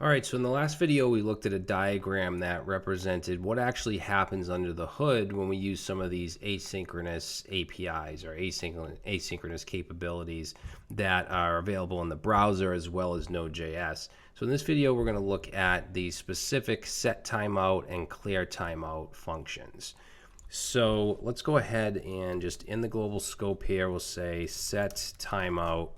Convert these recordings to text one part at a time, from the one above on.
All right, so in the last video, we looked at a diagram that represented what actually happens under the hood when we use some of these asynchronous APIs or asynchronous capabilities that are available in the browser as well as Node.js. So in this video, we're going to look at the specific set timeout and clear timeout functions. So let's go ahead and just in the global scope here, we'll say set timeout.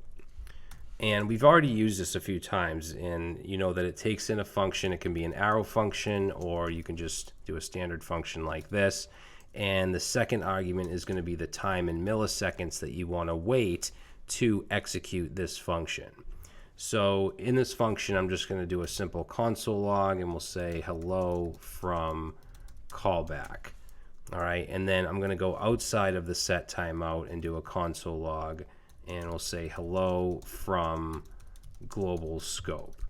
And we've already used this a few times, and you know that it takes in a function. It can be an arrow function, or you can just do a standard function like this. And the second argument is going to be the time in milliseconds that you want to wait to execute this function. So in this function, I'm just going to do a simple console log, and we'll say hello from callback. All right, and then I'm going to go outside of the set timeout and do a console log, and we'll say hello from global scope.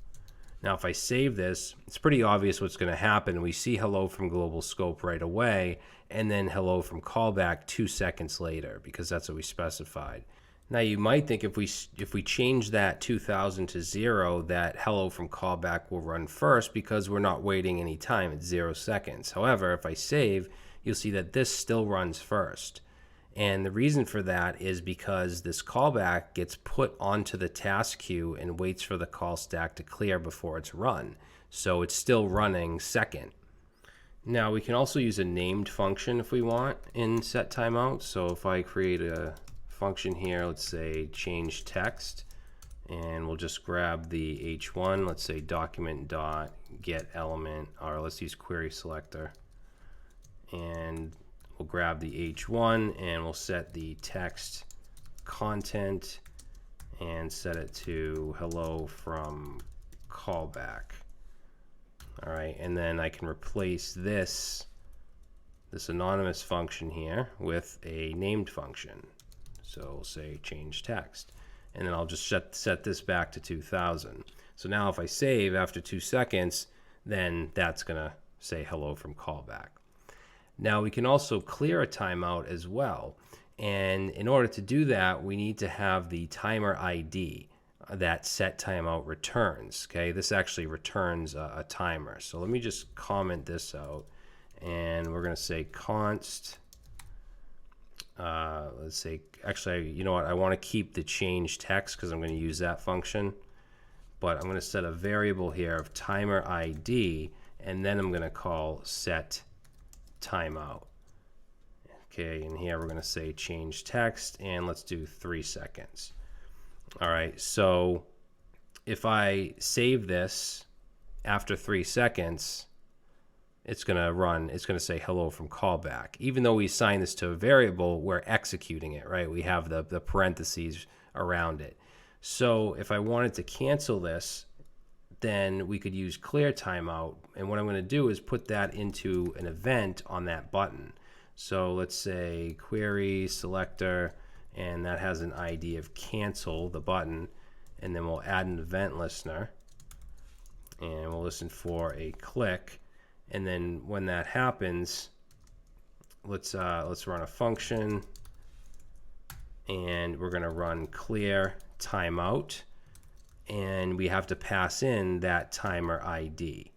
Now if I save this, it's pretty obvious what's going to happen. We see hello from global scope right away, and then hello from callback 2 seconds later, because that's what we specified. Now you might think if we change that 2000 to 0, that hello from callback will run first because we're not waiting any time at 0 seconds. However, if I save, you'll see that this still runs first. And the reason for that is because this callback gets put onto the task queue and waits for the call stack to clear before it's run. So it's still running second. Now we can also use a named function if we want in set timeout. So if I create a function here, let's say change text, and we'll just grab the h1, let's say document dot get element, or let's use query selector, and we'll grab the h1 and we'll set the text content and set it to hello from callback. All right, and then I can replace this anonymous function here with a named function. So we'll say change text, and then I'll just set this back to 2000. So now if I save after 2 seconds, then that's gonna say hello from callback. Now we can also clear a timeout as well, and in order to do that we need to have the timer ID that set timeout returns. Okay, this actually returns a timer. So let me just comment this out, and we're going to say const, let's say, actually, you know what, I want to keep the change text because I'm going to use that function, but I'm going to set a variable here of timer ID, and then I'm going to call set timeout. Okay, and here we're going to say change text, and let's do 3 seconds. All right, so if I save this after 3 seconds, it's going to run, it's going to say hello from callback. Even though we assign this to a variable, we're executing it, right? We have the parentheses around it. So if I wanted to cancel this, then we could use clear timeout, and what I'm going to do is put that into an event on that button. So let's say query selector, and that has an ID of cancel the button, and then we'll add an event listener, and we'll listen for a click, and then when that happens, let's run a function, and we're going to run clear timeout, and we have to pass in that timer ID.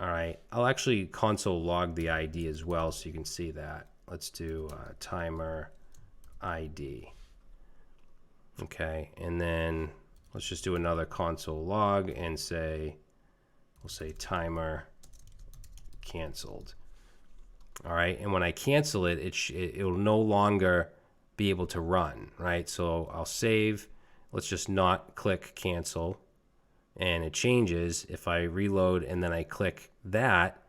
All right, I'll actually console log the ID as well so you can see that. Let's do timer ID. Okay, and then let's just do another console log and say, we'll say timer canceled. All right, and when I cancel it, it'll no longer be able to run, right? So I'll save. Let's just not click cancel, and it changes. If I reload and then I click that,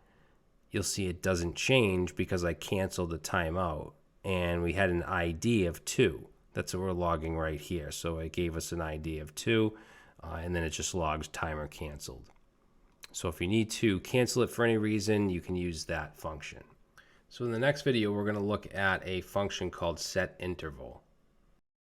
you'll see it doesn't change because I canceled the timeout, and we had an ID of 2. That's what we're logging right here. So it gave us an ID of 2, and then it just logs timer canceled. So if you need to cancel it for any reason, you can use that function. So in the next video, we're going to look at a function called set interval.